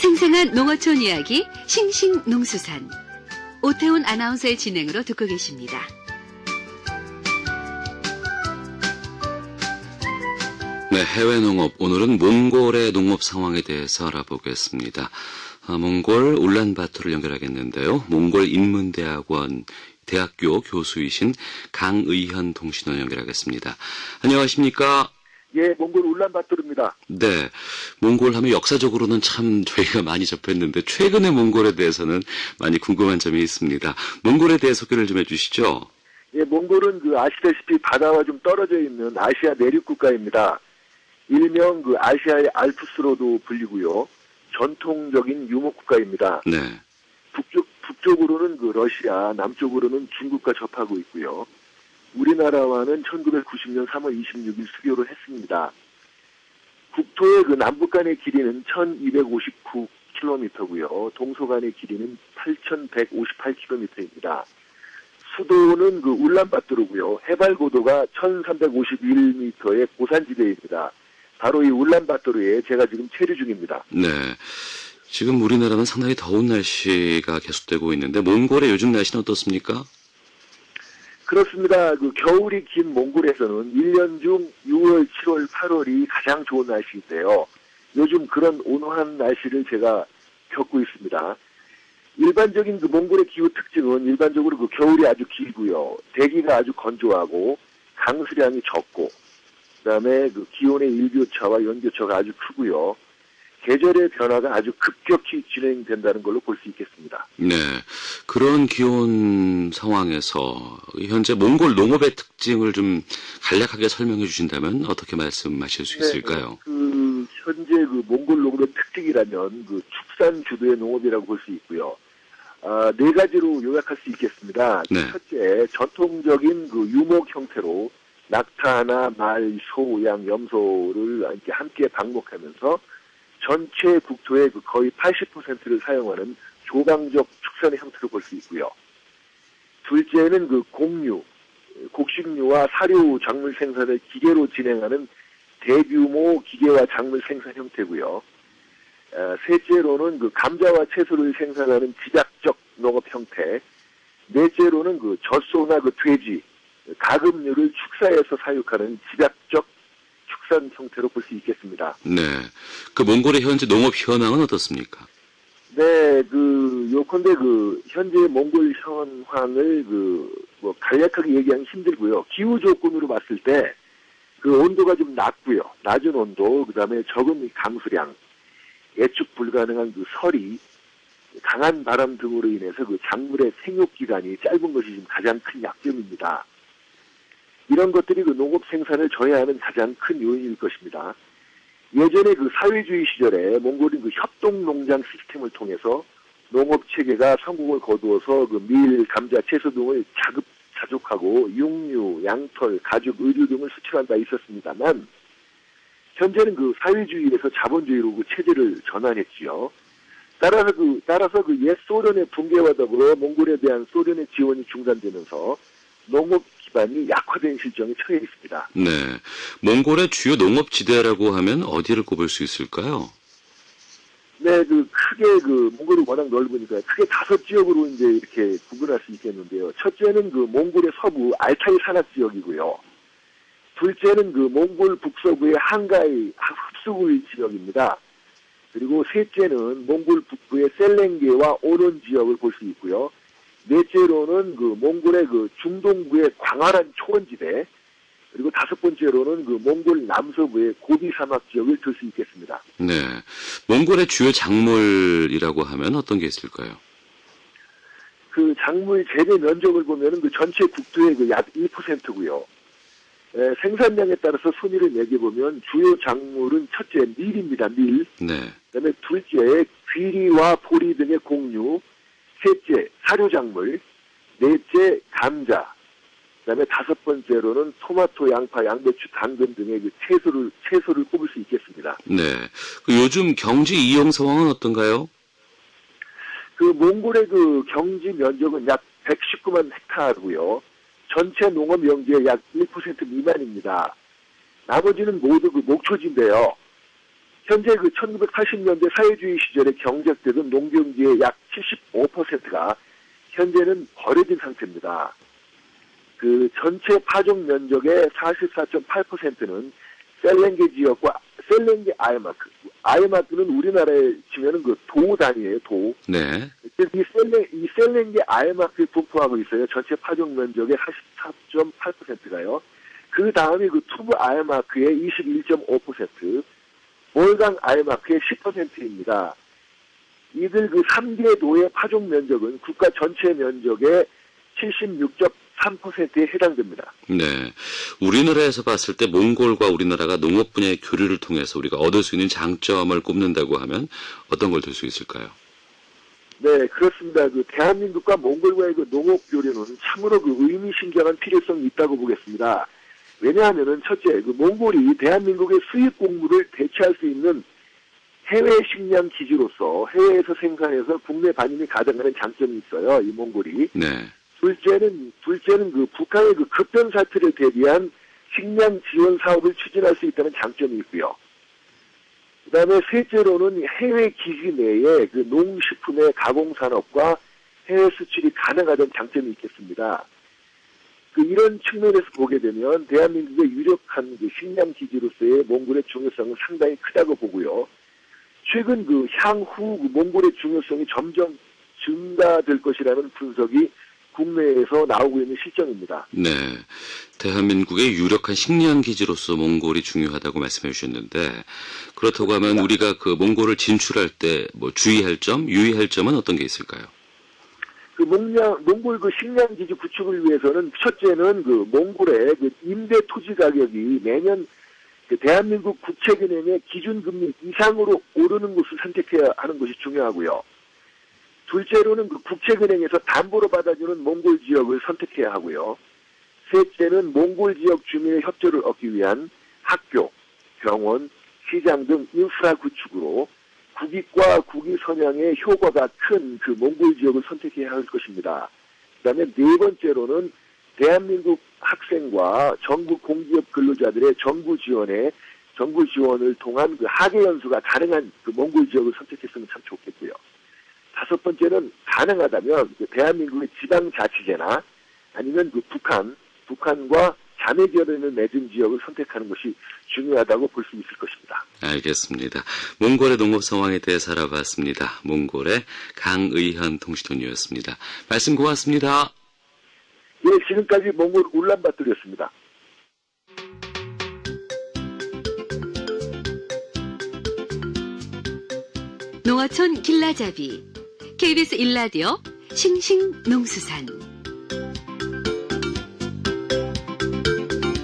생생한 농어촌 이야기 싱싱농수산 오태훈 아나운서의 진행으로 듣고 계십니다. 네, 해외 농업. 오늘은 몽골의 농업 상황에 대해서 알아보겠습니다. 몽골 울란바토르를 연결하겠는데요. 몽골 인문대학원 대학교 교수이신 강의현 통신원 연결하겠습니다. 안녕하십니까? 예, 몽골 울란바토르입니다. 네, 몽골 하면 역사적으로는 참 저희가 많이 접했는데 최근의 몽골에 대해서는 많이 궁금한 점이 있습니다. 몽골에 대해 소개를 좀 해주시죠. 예, 몽골은 아시다시피 바다와 좀 떨어져 있는 아시아 내륙 국가입니다. 일명 아시아의 알프스로도 불리고요. 전통적인 유목 국가입니다. 네. 북쪽으로는 러시아, 남쪽으로는 중국과 접하고 있고요. 우리나라와는 1990년 3월 26일 수교를 했습니다. 국토의 남북 간의 길이는 1259km고요. 동서 간의 길이는 8158km입니다. 수도는 울란바토르고요. 해발 고도가 1351m의 고산지대입니다. 바로 이 울란바토르에 제가 지금 체류 중입니다. 네. 지금 우리나라는 상당히 더운 날씨가 계속되고 있는데 몽골의 요즘 날씨는 어떻습니까? 그렇습니다. 겨울이 긴 몽골에서는 1년 중 6월, 7월, 8월이 가장 좋은 날씨인데요. 요즘 그런 온화한 날씨를 제가 겪고 있습니다. 일반적인 몽골의 기후 특징은 일반적으로 겨울이 아주 길고요. 대기가 아주 건조하고 강수량이 적고 그다음에 기온의 일교차와 연교차가 아주 크고요. 계절의 변화가 아주 급격히 진행된다는 걸로 볼 수 있겠습니다. 네, 그런 기온 상황에서 현재 몽골 농업의 특징을 좀 간략하게 설명해 주신다면 어떻게 말씀하실 수 있을까요? 네, 현재 몽골 농업의 특징이라면 축산 주도의 농업이라고 볼 수 있고요. 네 가지로 요약할 수 있겠습니다. 네. 첫째, 전통적인 유목 형태로 낙타나 말, 소, 양, 염소를 이렇게 함께 방목하면서 전체 국토의 거의 80%를 사용하는 조강적 축산의 형태로 볼 수 있고요. 둘째는 곡류, 곡식류와 사료 작물 생산을 기계로 진행하는 대규모 기계화 작물 생산 형태고요. 셋째로는 감자와 채소를 생산하는 집약적 농업 형태. 넷째로는 젖소나 돼지, 가금류를 축사해서 사육하는 집약적 축산 형태로 볼 수 있겠습니다. 네. 몽골의 현재 농업 현황은 어떻습니까? 네, 요컨대 현재 몽골 현황을 간략하게 얘기하기 힘들고요. 기후 조건으로 봤을 때 온도가 좀 낮고요. 낮은 온도, 그다음에 적은 강수량, 예측 불가능한 설이, 강한 바람 등으로 인해서 작물의 생육 기간이 짧은 것이 지금 가장 큰 약점입니다. 이런 것들이 농업 생산을 저해하는 가장 큰 요인일 것입니다. 예전에 사회주의 시절에 몽골이 협동 농장 시스템을 통해서 농업 체계가 성공을 거두어서 밀, 감자, 채소 등을 자족하고 육류, 양털, 가죽, 의류 등을 수출한 바 있었습니다만 현재는 사회주의에서 자본주의로 체제를 전환했지요. 따라서 옛 소련의 붕괴와 더불어 몽골에 대한 소련의 지원이 중단되면서 농업 기반이 약화된 실정에 처해 있습니다. 네. 몽골의 주요 농업 지대라고 하면 어디를 꼽을 수 있을까요? 네, 크게 몽골이 워낙 넓으니까 크게 5지역으로 이제 이렇게 구분할 수 있겠는데요. 첫째는 몽골의 서부 알타이 산악 지역이고요. 둘째는 몽골 북서부의 한가이 흡수구이 지역입니다. 그리고 셋째는 몽골 북부의 셀랭게와 오론 지역을 볼 수 있고요. 넷째로는 몽골의 중동부의 광활한 초원지대, 그리고 다섯 번째로는 몽골 남서부의 고비 사막 지역을 들 수 있겠습니다. 네. 몽골의 주요 작물이라고 하면 어떤 게 있을까요? 작물 재배 면적을 보면은 전체 국토의 약 1%고요. 생산량에 따라서 순위를 매겨보면 주요 작물은 첫째 밀입니다. 밀. 네. 그다음에 둘째 귀리와 보리 등의 곡류. 셋째, 사료작물, 넷째, 감자, 그다음에 다섯 번째로는 토마토, 양파, 양배추, 당근 등의 채소를 꼽을 수 있겠습니다. 네. 요즘 경지 이용 상황은 어떤가요? 몽골의 경지 면적은 약 119만 헥타르고요. 전체 농업 면적의 약 1% 미만입니다. 나머지는 모두 목초지인데요. 현재 그 1980년대 사회주의 시절에 경작되던 농경지의 약 75%가 현재는 버려진 상태입니다. 그 전체 파종 면적의 44.8%는 셀렌게 지역과 셀렌게 아이마크. 아이마크는 우리나라에 치면은 그 도 단위예요, 도. 네. 이 셀렌게 아이마크에 분포하고 있어요. 전체 파종 면적의 44.8%가요. 그 다음에 그 투브 아이마크의 21.5%, 몰강 아이마크의 10%입니다. 이들 그 3개 도의 파종 면적은 국가 전체 면적의 76.3%에 해당됩니다. 네. 우리나라에서 봤을 때 몽골과 우리나라가 농업 분야의 교류를 통해서 우리가 얻을 수 있는 장점을 꼽는다고 하면 어떤 걸 들 수 있을까요? 네, 그렇습니다. 그 대한민국과 몽골과의 그 농업 교류는 참으로 그 의미심장한 필요성이 있다고 보겠습니다. 왜냐하면은 첫째, 그 몽골이 대한민국의 수입 곡물을 대체할 수 있는 해외 식량 기지로서 해외에서 생산해서 국내 반입이 가능한 장점이 있어요. 이 몽골이. 네. 둘째는 그 북한의 그 급변 사태를 대비한 식량 지원 사업을 추진할 수 있다는 장점이 있고요. 그다음에 셋째로는 해외 기지 내에 그 농식품의 가공 산업과 해외 수출이 가능하다는 장점이 있겠습니다. 그 이런 측면에서 보게 되면 대한민국의 유력한 그 식량 기지로서의 몽골의 중요성은 상당히 크다고 보고요. 최근 그 향후 그 몽골의 중요성이 점점 증가될 것이라는 분석이 국내에서 나오고 있는 실정입니다. 네. 대한민국의 유력한 식량 기지로서 몽골이 중요하다고 말씀해 주셨는데, 그렇다고 하면 우리가 그 몽골을 진출할 때 뭐 주의할 점, 유의할 점은 어떤 게 있을까요? 그 몽골 그 식량 기지 구축을 위해서는 첫째는 그 몽골의 그 임대 토지 가격이 매년 그 대한민국 국책은행의 기준금리 이상으로 오르는 곳을 선택해야 하는 것이 중요하고요. 둘째로는 그 국책은행에서 담보로 받아주는 몽골 지역을 선택해야 하고요. 셋째는 몽골 지역 주민의 협조를 얻기 위한 학교, 병원, 시장 등 인프라 구축으로 국익과 국위 선양의 효과가 큰 그 몽골 지역을 선택해야 할 것입니다. 그다음에 네 번째로는 대한민국 학생과 전국 공기업 근로자들의 정부 지원을 통한 그 학예 연수가 가능한 그 몽골 지역을 선택했으면 참 좋겠고요. 다섯 번째는 가능하다면 그 대한민국의 지방자치제나 아니면 그 북한과 자매 결연을 맺은 지역을 선택하는 것이 중요하다고 볼 수 있을 것입니다. 알겠습니다. 몽골의 농업 상황에 대해서 알아봤습니다. 몽골의 강의현 통신원이었습니다. 말씀 고맙습니다. 예, 지금까지 몽골 울란바토르였습니다. 농어촌 길라잡이 KBS 1라디오 싱싱농수산